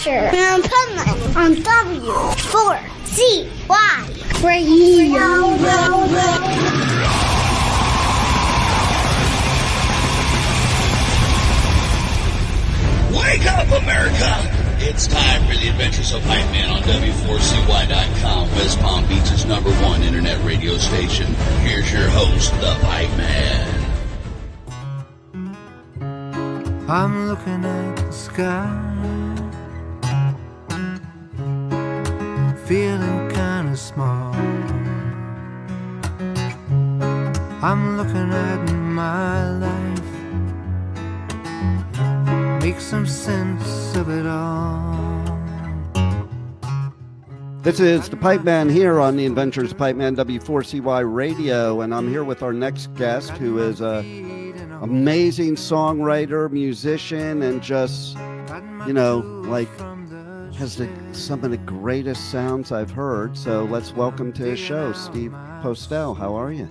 Asher and Pipeman on W4CY Radio. Wake up, America! It's time for the adventures of Pipeman on W4CY.com, West Palm Beach's #1 internet radio station. Here's your host, the Pipeman. I'm looking at the sky, feeling kinda small. I'm looking at my life, make some sense of it all. This is the Pipeman here on the Adventures of Pipeman W4CY Radio, and I'm here with our next guest, who is a amazing songwriter, musician, and just, you know, like has some of the greatest sounds I've heard. So let's welcome to his show, Steve Postell. How are you?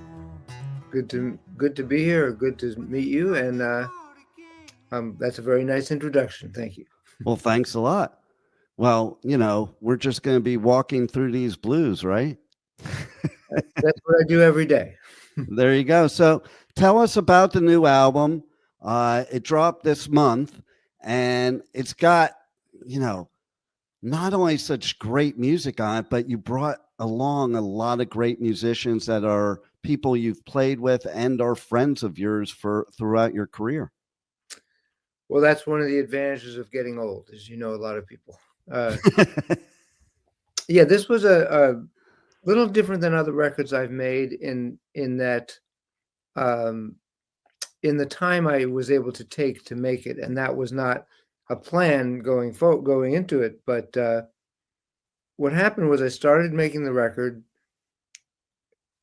Good to be here. Good to meet you, and that's a very nice introduction. Thank you. Well, thanks a lot. Well, you know, we're just going to be walking through these blues, right? That's what I do every day. There you go. So tell us about the new album. It dropped this month, and it's got, you know, not only such great music on it, but you brought along a lot of great musicians that are people you've played with and are friends of yours throughout your career. Well, that's one of the advantages of getting old, is you know a lot of people. Yeah, this was a little different than other records I've made in that in the time I was able to take to make it, and that was not a plan going into it. But what happened was I started making the record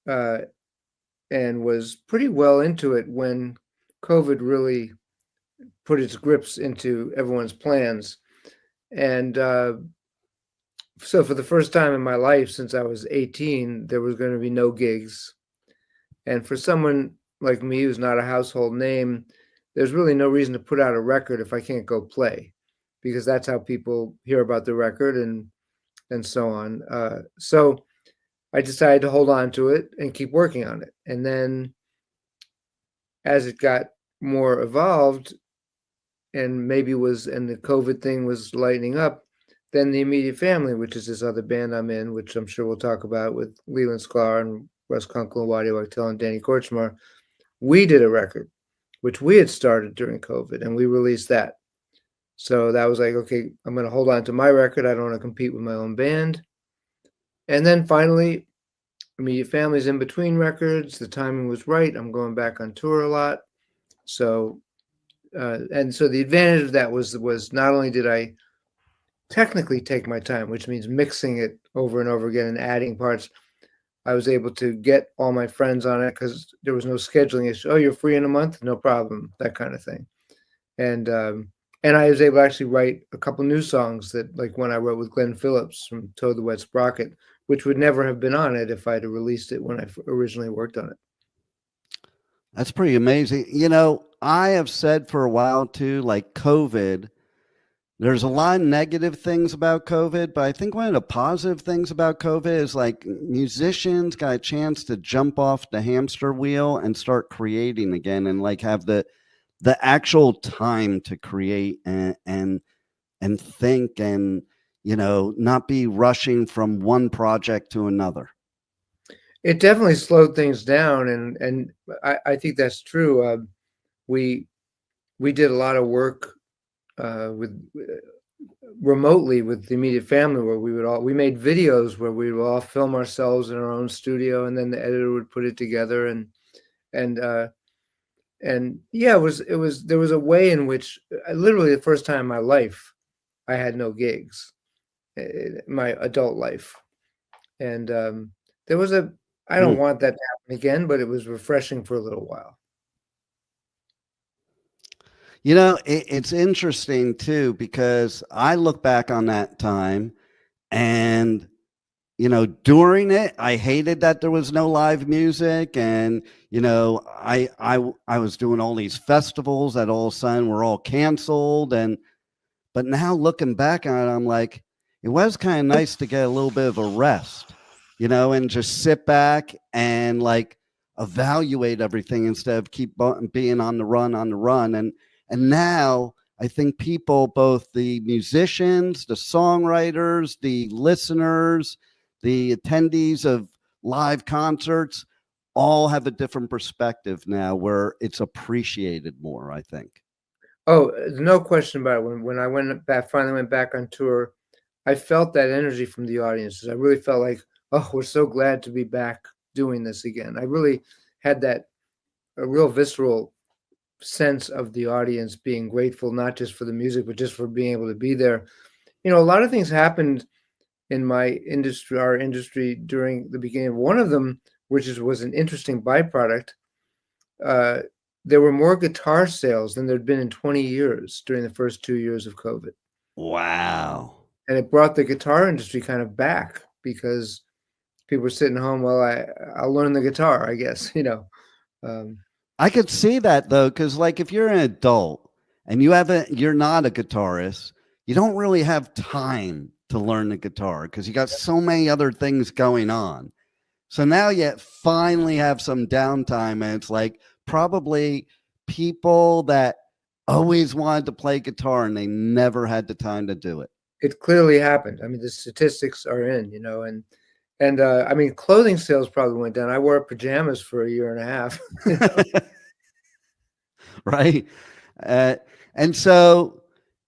and was pretty well into it when COVID really put its grips into everyone's plans. And so for the first time in my life since I was 18, there was going to be no gigs. And for someone like me who's not a household name, there's really no reason to put out a record if I can't go play, because that's how people hear about the record and so on. So I decided to hold on to it and keep working on it. And then as it got more evolved, and the COVID thing was lightening up, then the Immediate Family, which is this other band I'm in, which I'm sure we'll talk about, with Leland Sklar and Russ Kunkel and Waddy Wachtel and Danny Kortchmar, we did a record, which we had started during COVID, and we released that. So that was like, okay, I'm going to hold on to my record. I don't want to compete with my own band. And then finally, Immediate Family's in between records. The timing was right. I'm going back on tour a lot. So and so the advantage of that was not only did I technically take my time, which means mixing it over and over again and adding parts, I was able to get all my friends on it because there was no scheduling issue. Oh, you're free in a month? No problem. That kind of thing. And I was able to actually write a couple new songs, that like one I wrote with Glen Phillips from Toad the Wet Sprocket, which would never have been on it if I'd have released it when I originally worked on it. That's pretty amazing. You know, I have said for a while too, like COVID, there's a lot of negative things about COVID, but I think one of the positive things about COVID is like musicians got a chance to jump off the hamster wheel and start creating again, and like have the actual time to create and think, and, you know, not be rushing from one project to another. It definitely slowed things down, and I think that's true. We did a lot of work remotely with the Immediate Family, where we made videos where we would all film ourselves in our own studio, and then the editor would put it together, and yeah, there was a way in which literally the first time in my life I had no gigs, my adult life, and there was I don't want that to happen again, but it was refreshing for a little while. You know, it's interesting too, because I look back on that time and, you know, during it, I hated that there was no live music. And, you know, I was doing all these festivals that all of a sudden were all canceled. But But now looking back on it, I'm like, it was kind of nice to get a little bit of a rest, and just sit back and like evaluate everything instead of keep being on the run. And now I think people, both the musicians, the songwriters, the listeners, the attendees of live concerts, all have a different perspective now where it's appreciated more, I think. Oh, no question about it. When I finally went back on tour, I felt that energy from the audiences. I really felt like, oh, we're so glad to be back doing this again. I really had a real visceral sense of the audience being grateful, not just for the music, but just for being able to be there. A lot of things happened in our industry during the beginning. One of them, which was an interesting byproduct, there were more guitar sales than there'd been in 20 years during the first 2 years of COVID. Wow. And it brought the guitar industry kind of back because people were sitting home. Well, I'll learn the guitar, I guess, I could see that though, because like if you're an adult and you're not a guitarist, you don't really have time to learn the guitar because you got so many other things going on. So now you finally have some downtime, and it's like probably people that always wanted to play guitar and they never had the time to do it. It clearly happened. I mean, the statistics are in, and I mean, clothing sales probably went down. I wore pajamas for a year and a half. Right. And so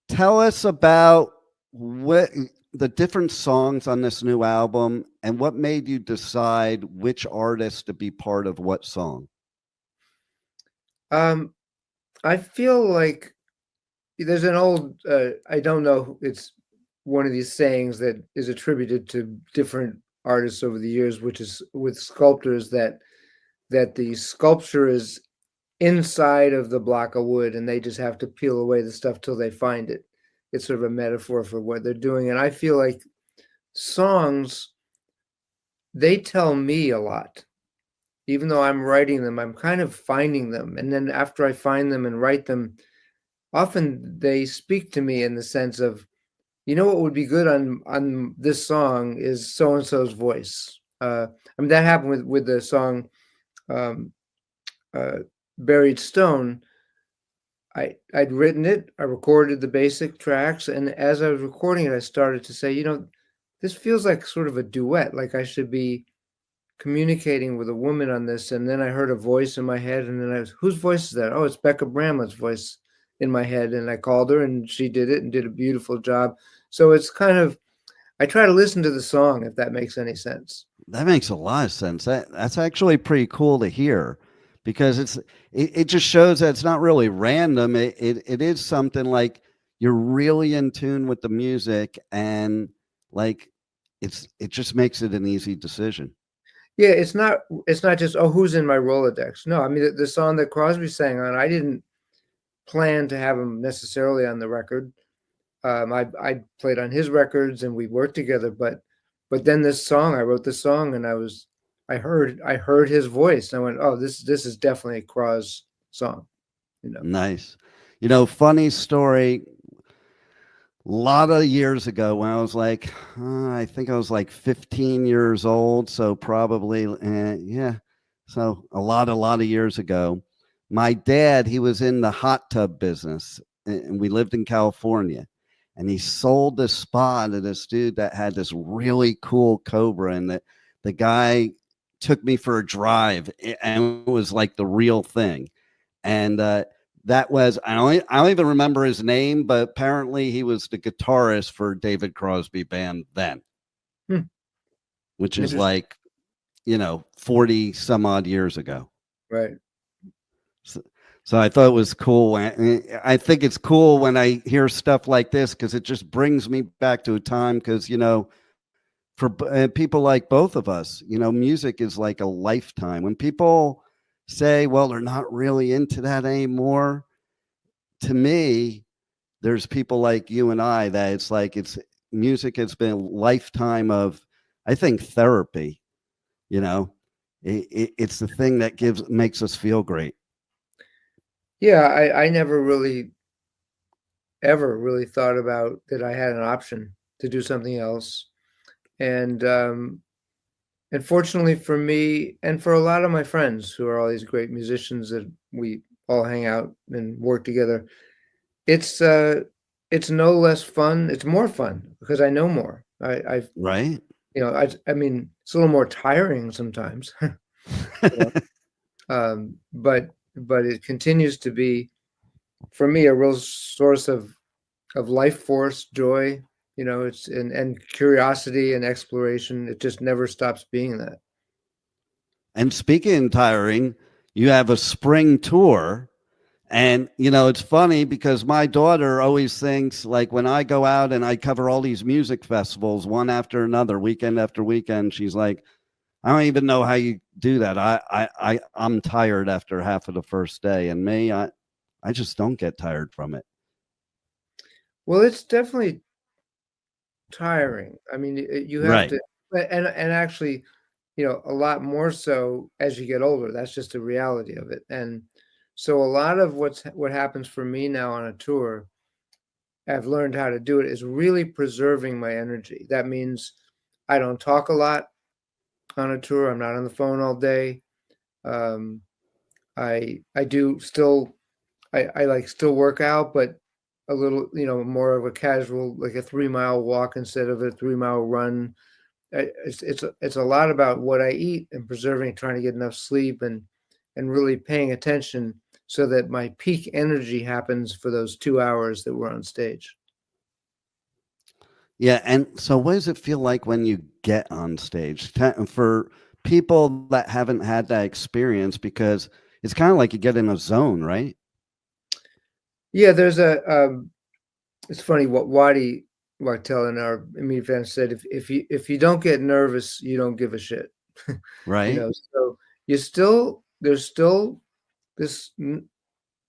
tell us about what the different songs on this new album and what made you decide which artist to be part of what song. I feel like there's an old, I don't know, it's one of these sayings that is attributed to different artists over the years, which is with sculptors that the sculpture is inside of the block of wood and they just have to peel away the stuff till they find it. It's sort of a metaphor for what they're doing. And I feel like songs, they tell me a lot. Even though I'm writing them, I'm kind of finding them. And then after I find them and write them, often they speak to me in the sense of, what would be good on this song is so-and-so's voice. I mean, that happened with the song Buried Stone. I'd written it, I recorded the basic tracks, and as I was recording it, I started to say, this feels like sort of a duet, like I should be communicating with a woman on this. And then I heard a voice in my head, and then whose voice is that? Oh, it's Bekka Bramlett's voice in my head. And I called her and she did it and did a beautiful job. So it's kind of, I try to listen to the song, if that makes any sense. That makes a lot of sense. That's actually pretty cool to hear, because it just shows that it's not really random. It is something like you're really in tune with the music, and like it just makes it an easy decision. Yeah, it's not just, oh, who's in my Rolodex? No, I mean, the song that Crosby sang on, I didn't plan to have him necessarily on the record. I played on his records and we worked together, but then this song, I wrote this song and I heard his voice and I went, oh, this is definitely a Cros song. Nice. Funny story. A lot of years ago when I was like, I think I was like 15 years old. So probably, So a lot of years ago, my dad, he was in the hot tub business and we lived in California, and he sold this spa to this dude that had this really cool Cobra, and the guy took me for a drive and it was like the real thing. And, that was, I don't even remember his name, but apparently he was the guitarist for David Crosby band then, which is like, 40 some odd years ago. Right. So I thought it was cool. I think it's cool when I hear stuff like this, because it just brings me back to a time, because, for people like both of us, music is like a lifetime. When people say, well, they're not really into that anymore, to me, there's people like you and I that it's like music has been a lifetime of, I think, therapy. It's the thing that makes us feel great. Yeah, I never really ever really thought about that I had an option to do something else. And fortunately for me and for a lot of my friends who are all these great musicians that we all hang out and work together, it's no less fun. It's more fun because I know more. I've Right. I mean, it's a little more tiring sometimes, you know, but it continues to be for me a real source of life force, joy. It's and curiosity and exploration. It just never stops being that. And speaking of tiring, you have a spring tour. And, it's funny because my daughter always thinks like when I go out and I cover all these music festivals, one after another, weekend after weekend, she's like, I don't even know how you do that. I'm tired after half of the first day. And me, I just don't get tired from it. Well, it's definitely tiring. I mean, you have Right. to, and actually, a lot more so as you get older. That's just the reality of it. And so a lot of what happens for me now on a tour, I've learned how to do it, is really preserving my energy. That means I don't talk a lot on a tour. I'm not on the phone all day. Um, I do still I like still work out, but a little, more of a casual, like a 3-mile walk instead of a 3-mile run. It's a lot about what I eat and preserving, trying to get enough sleep and really paying attention so that my peak energy happens for those 2 hours that we're on stage. Yeah. And so what does it feel like when you get on stage for people that haven't had that experience? Because it's kind of like you get in a zone, right? Yeah, there's it's funny what Waddy Wachtel in our immediate family said, if you don't get nervous, you don't give a shit. Right. So there's still this,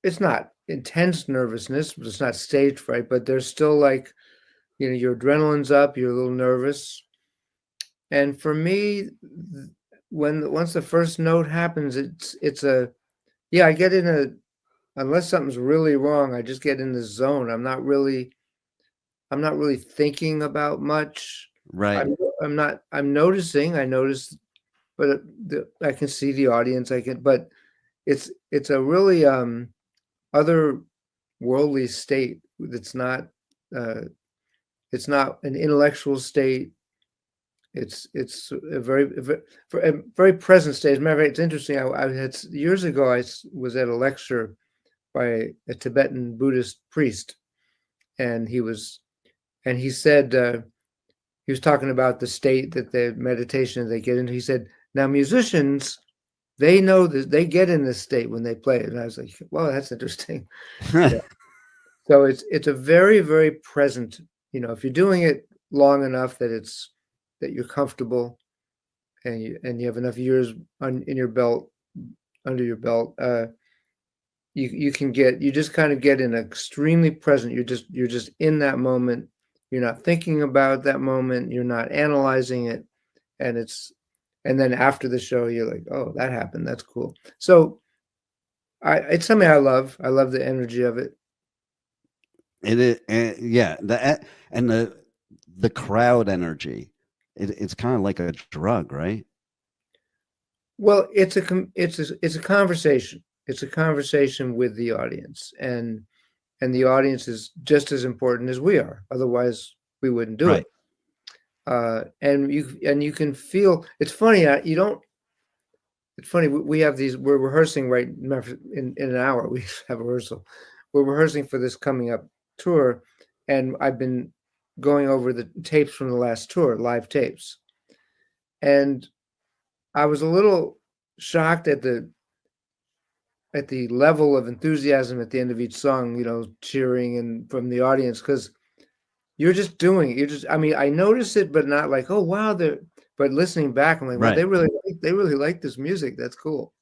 it's not intense nervousness, but it's not stage fright, but there's still like, your adrenaline's up, you're a little nervous. And for me, once the first note happens, I get unless something's really wrong, I just get in the zone. I'm not really thinking about much. Right. I'm noticing. I notice, but I can see the audience. But it's a really otherworldly state. It's not an intellectual state. It's a very present state. As a matter of fact, it's interesting. I had years ago. I was at a lecture by a Tibetan Buddhist priest, and he said he was talking about the state that the meditation they get into. He said, now musicians, they know that they get in this state when they play it. And I was like, well, that's interesting. Yeah. So it's a very, very present, if you're doing it long enough that you're comfortable and you have enough years under your belt, you just kind of get in extremely present. You're just in that moment. You're not thinking about that moment. You're not analyzing it. And then after the show, you're like, oh, that happened. That's cool. So it's something I love. I love the energy of it. It is, yeah. And the crowd energy. It's kind of like a drug, right? Well, it's a conversation. It's a conversation with the audience, and the audience is just as important as we are. Otherwise, we wouldn't do it. And you can feel. It's funny. It's funny. We have these. We're rehearsing right in an hour. We have a rehearsal. We're rehearsing for this coming up tour, and I've been going over the tapes from the last tour, live tapes, and I was a little shocked at the level of enthusiasm at the end of each song, cheering and from the audience, because you're just doing it. I mean, I notice it, but not like, oh wow, but listening back, I'm like, well, they really like this music. That's cool.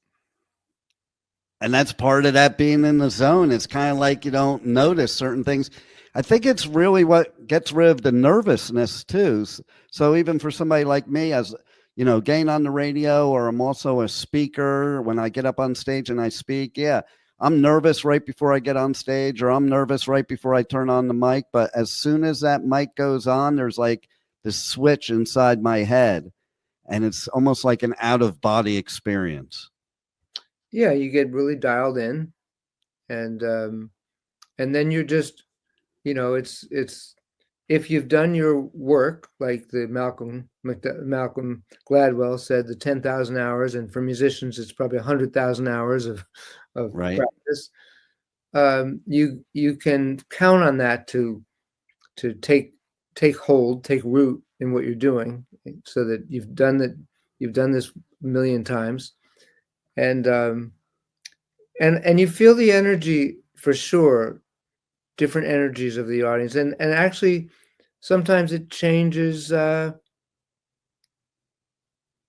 And that's part of that being in the zone. It's kind of like you don't notice certain things. I think it's really what gets rid of the nervousness too. So even for somebody like me, as getting on the radio, or I'm also a speaker when I get up on stage and I speak. Yeah, I'm nervous right before I get on stage, or I'm nervous right before I turn on the mic. But as soon as that mic goes on, there's like this switch inside my head, and it's almost like an out of body experience. Yeah, you get really dialed in, and then you're just, it's if you've done your work, like the Malcolm Gladwell said, the 10,000 hours, and for musicians, it's probably 100,000 hours of Right. practice. You can count on that to take hold, take root in what you're doing, so that you've done this a million times, and you feel the energy for sure, different energies of the audience, and actually sometimes it changes.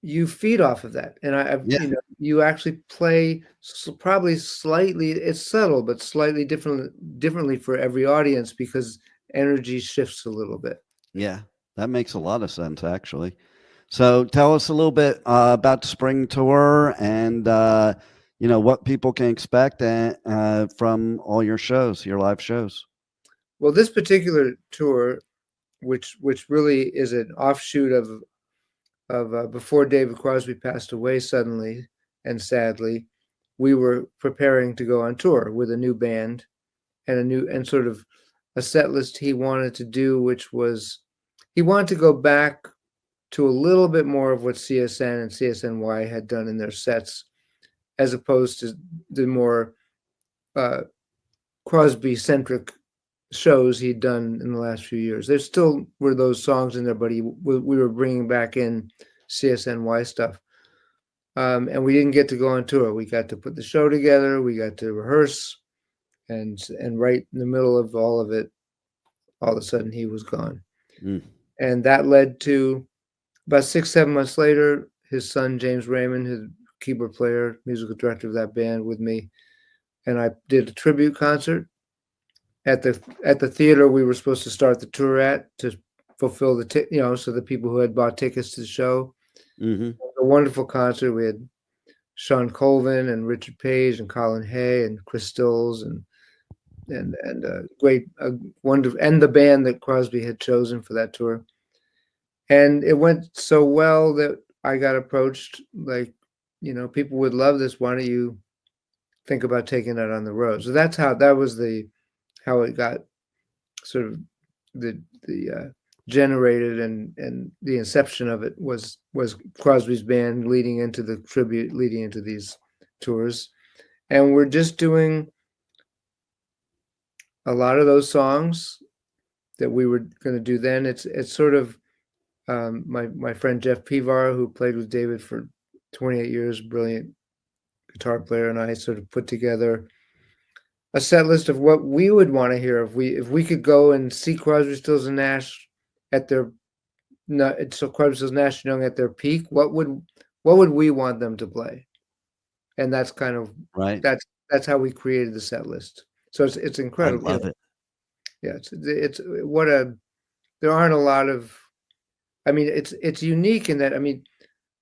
You feed off of that, and Yeah. you actually play probably slightly. It's subtle, but slightly differently for every audience, because energy shifts a little bit. Yeah, that makes a lot of sense, actually. So tell us a little bit about the spring tour, and what people can expect from all your shows, your live shows. Well, this particular tour, which really is an offshoot of before David Crosby passed away suddenly and sadly, we were preparing to go on tour with a new band and sort of a set list he wanted to do, which was he wanted to go back to a little bit more of what CSN and CSNY had done in their sets, as opposed to the more Crosby-centric shows he'd done in the last few years. There still were those songs in there, but we were bringing back in CSNY stuff. And we didn't get to go on tour. We got to put the show together. We got to rehearse, and right in the middle of all of it, all of a sudden he was gone. And that led to about 6-7 months later, his son, James Raymond, his keyboard player, musical director of that band with me, and I did a tribute concert at the theater we were supposed to start the tour at, to fulfill so the people who had bought tickets to the show. Mm-hmm. It was a wonderful concert. We had Sean Colvin and Richard Page and Colin Hay and Chris Stills and wonderful, and the band that Crosby had chosen for that tour. And it went so well that I got approached, like, people would love this. Why don't you think about taking it on the road? So that was how it got sort of the generated, and the inception of it was Crosby's band leading into the tribute, leading into these tours. And we're just doing a lot of those songs that we were going to do then. It's sort of my friend Jeff Pivar, who played with David for 28 years, brilliant guitar player, and I sort of put together a set list of what we would want to hear if we could go and see Crosby, Stills, and Nash at their Crosby, Stills, Nash & Young at their peak. What would we want them to play? And that's kind of right. That's how we created the set list. So it's incredible. I love it. Yeah, there aren't a lot of. I mean, it's unique in that, I mean,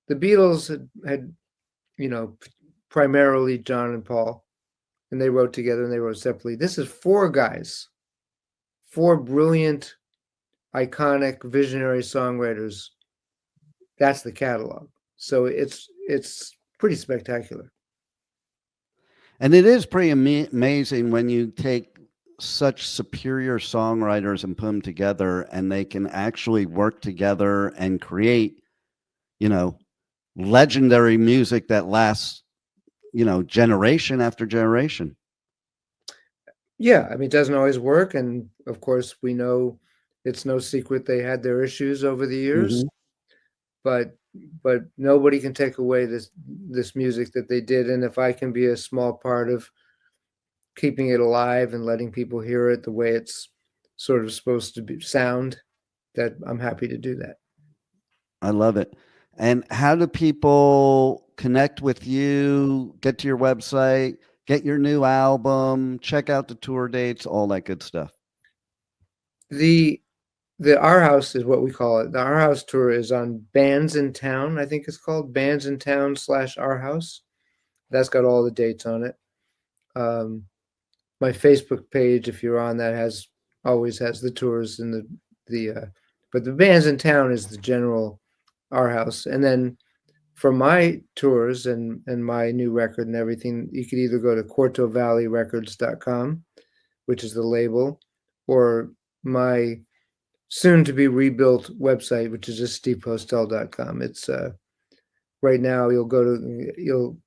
the Beatles had primarily John and Paul, and they wrote together and they wrote separately. This is 4 guys, 4 brilliant, iconic, visionary songwriters. That's the catalog. So it's pretty spectacular. And it is pretty amazing when you take such superior songwriters and put them together, and they can actually work together and create, legendary music that lasts, generation after generation. Yeah, I mean, it doesn't always work, and of course we know it's no secret they had their issues over the years. Mm-hmm. But nobody can take away this music that they did, and if I can be a small part of keeping it alive and letting people hear it the way it's sort of supposed to sound, that I'm happy to do that. I love it. And how do people connect with you, get to your website, get your new album, check out the tour dates, all that good stuff? The Our House is what we call it. The Our House tour is on Bands in Town, I think it's called, Bands in Town /Our House. That's got all the dates on it. My Facebook page, if you're on that, always has the tours and but the bands in town is the general our house. And then for my tours and my new record and everything, you could either go to QuartoValleyRecords.com, which is the label, or my soon to be rebuilt website, which is just StevePostell.com. It's right now you'll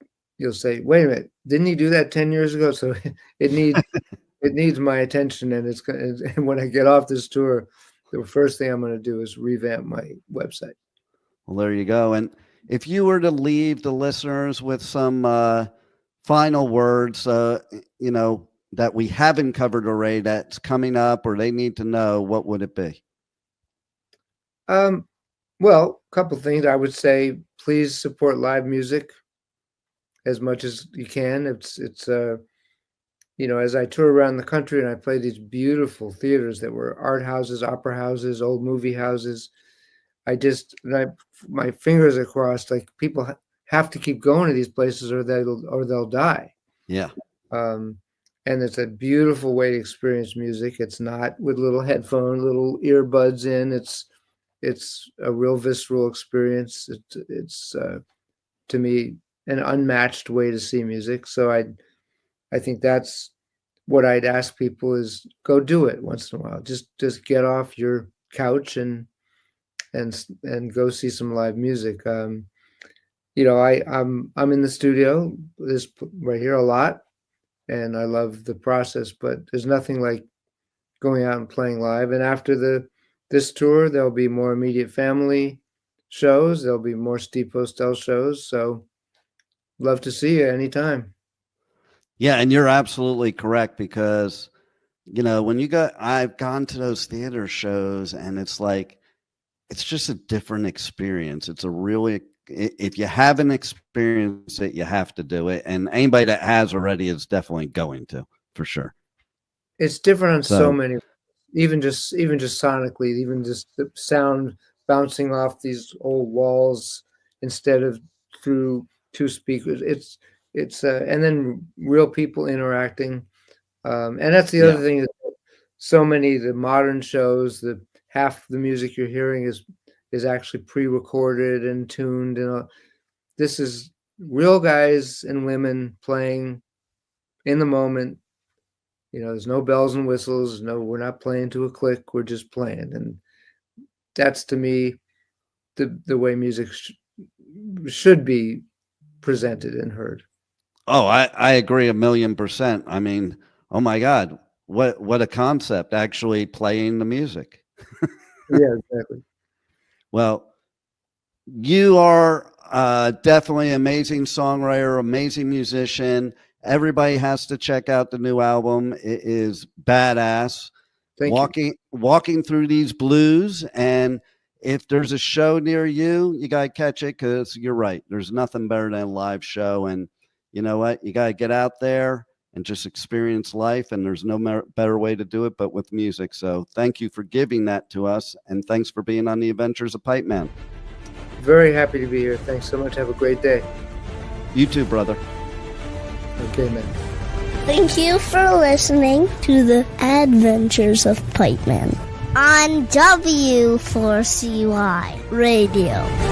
say, wait a minute, didn't he do that 10 years ago? So it needs my attention, and and when I get off this tour, the first thing I'm going to do is revamp my website. Well, there you go. And if you were to leave the listeners with some final words, that we haven't covered already, that's coming up or they need to know, what would it be? Well, a couple of things. I would say, please support live music as much as you can. It's as I tour around the country and I play these beautiful theaters that were art houses, opera houses, old movie houses, my fingers are crossed. Like, people have to keep going to these places or they'll die. Yeah. And it's a beautiful way to experience music. It's not with little earbuds in. It's a real visceral experience. It's to me an unmatched way to see music. So I think that's what I'd ask people is go do it once in a while. Just get off your couch and go see some live music. I'm in the studio this right here a lot, and I love the process, but there's nothing like going out and playing live. And after this tour, there'll be more immediate family shows. There'll be more Steve Postell shows. So love to see you anytime. Yeah. And you're absolutely correct, because, I've gone to those theater shows and it's like, it's just a different experience. It's if you haven't experienced it, you have to do it. And anybody that has already is definitely going to, for sure. It's different on so many, even just sonically, even just the sound bouncing off these old walls instead of through two speakers. It's and then real people interacting. And that's the other thing, is so many of the modern shows, half the music you're hearing is actually pre-recorded and tuned, and this is real guys and women playing in the moment. There's no bells and whistles. No, we're not playing to a click. We're just playing, and that's, to me, the way music should be presented and heard. Oh, I agree 1,000,000%. I mean, oh my God, what a concept, actually playing the music. Yeah, exactly. Well, you are definitely an amazing songwriter, amazing musician. Everybody has to check out the new album. It is badass. Walking through these blues. And if there's a show near you, you got to catch it, because you're right. There's nothing better than a live show. And you know what? You got to get out there and just experience life. And there's no better way to do it but with music. So thank you for giving that to us. And thanks for being on the Adventures of Pipeman. Very happy to be here. Thanks so much. Have a great day. You too, brother. Okay, man. Thank you for listening to the Adventures of Pipeman on W4CY Radio.